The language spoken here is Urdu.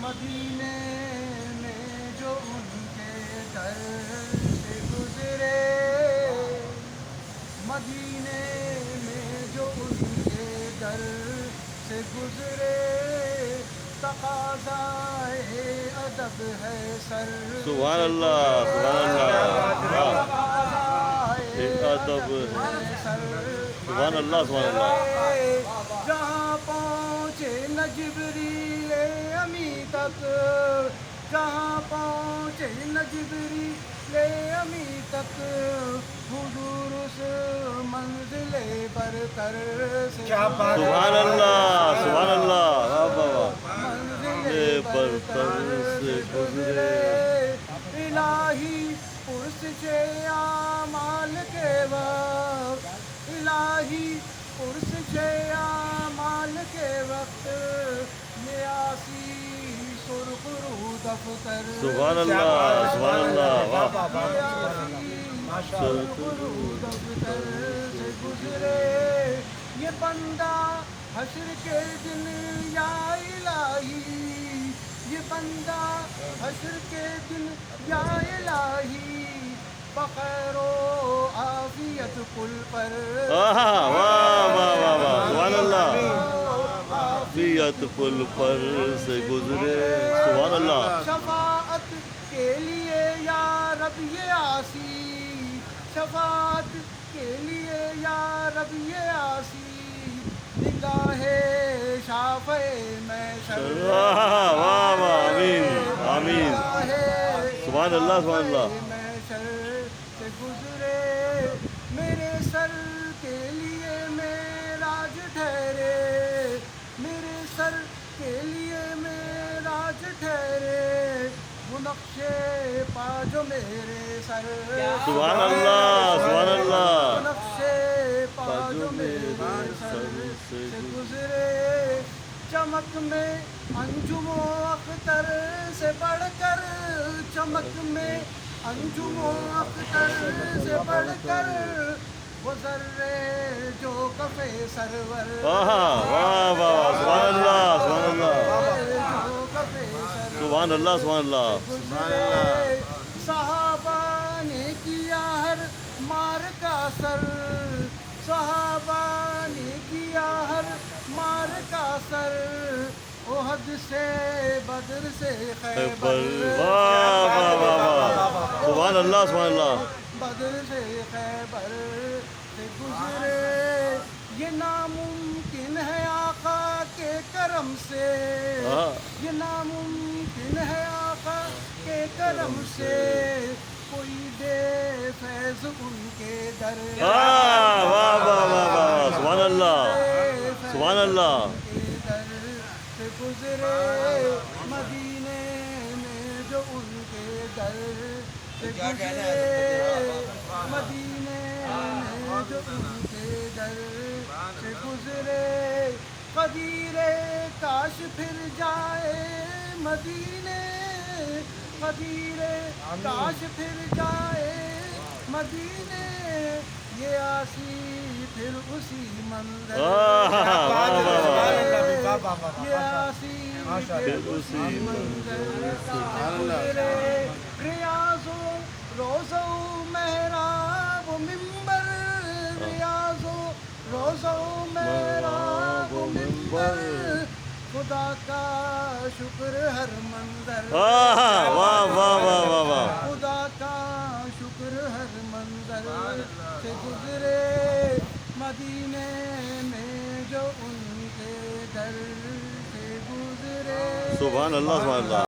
مدینے میں جو ان کے در سے گزرے، مدینے میں جو ان کے در سے گزرے، تقاضائے ادب ہے سر سبحان اللہ، سبحان اللہ، تقاضائے ادب ہے سر سبحان اللہ، سبحان اللہ، جہاں پہنچے نہ جبریل امی تک، جہاں پہنچے نہ جبریل امی تک، حضور اس منزل برتر سے سبحان اللہ، سبحان اللہ، واہ واہ واہ، منزل برتر سے گزرے، الہی پرسش اعمال کے وقت، الہی پرسش اعمال کے وقت، یہ آسی سرخ رو دفتر سبحان اللہ، سبحان اللہ، واہ، یہ آسی سرخ رو دفتر سے گزرے، یہ بندہ حشر کے دن یا الہی، یہ بندہ حشر کے دن یا الہی، بخیر و عافیت کل پر، واہ واہ واہ واہ واہ، سبحان اللہ، عافیت پل پر سے گزرے، سبحان اللہ، شفاعت کے لیے یا رب یہ آسی، شفاعت کے لیے یا رب یہ آسی، نگاہ شافع میں واہ واہ واہ، آمین آمین، سبحان اللہ، سبحان اللہ، محشر سے گزرے، میرے سر کے لیے معراج ٹھہرے، میرے سر کے لیے معراج ٹھہرے، وہ نقش پا جو میرے سر، سبحان اللہ، سبحان اللہ، نقش پا جو میرے سر سے گزرے، چمک میں انجم و اختر سے بڑھ کر، چمک میں انجم و اختر سے بڑھ کر، وہ ذرے جو کفے سرور، واہ واہ واہ، سبحان اللہ، سبحان اللہ، جو کفے سرور سبحان اللہ، سبحان اللہ، گزرے، صحابہ نے کیا ہر مار کا سر، صحابہ نے کیا ہر مار کا سر، احد سے بدر سے خیبر، خیبر، واہ واہ واہ واہ، سبحان اللہ، سبحان اللہ، بدر سے خیبر سے گزرے، یہ ناممکن ہے آقا کے کرم سے، یہ ناممکن ہے آقا کے کرم سے، کوئی دے فیض ان کے در، واہ واہ واہ واہ واہ، سبحان اللہ، سبحان اللہ، کے در سے گزرے، مدینے میں جو ان کے در سے گزرے، مدینے میں جو ان کے در سے گزرے، قدیر کاش پھر جائے مدینے، قدیر کاش پھر جائے مدینے، یہ آسی پھر اسی منظر، یہ آسی پھر اسی منظر سے گزرے، ریاض و روضہ و محراب و منبر، ریاض و روضہ و محراب و منبر، خدا کا شکر ہر منظر، واہ واہ واہ واہ واہ، خدا کا شکر ہر منظر سے گزرے، مدینے میں جو ان کے در سے گزرے، سبحان اللہ، سبحان اللہ۔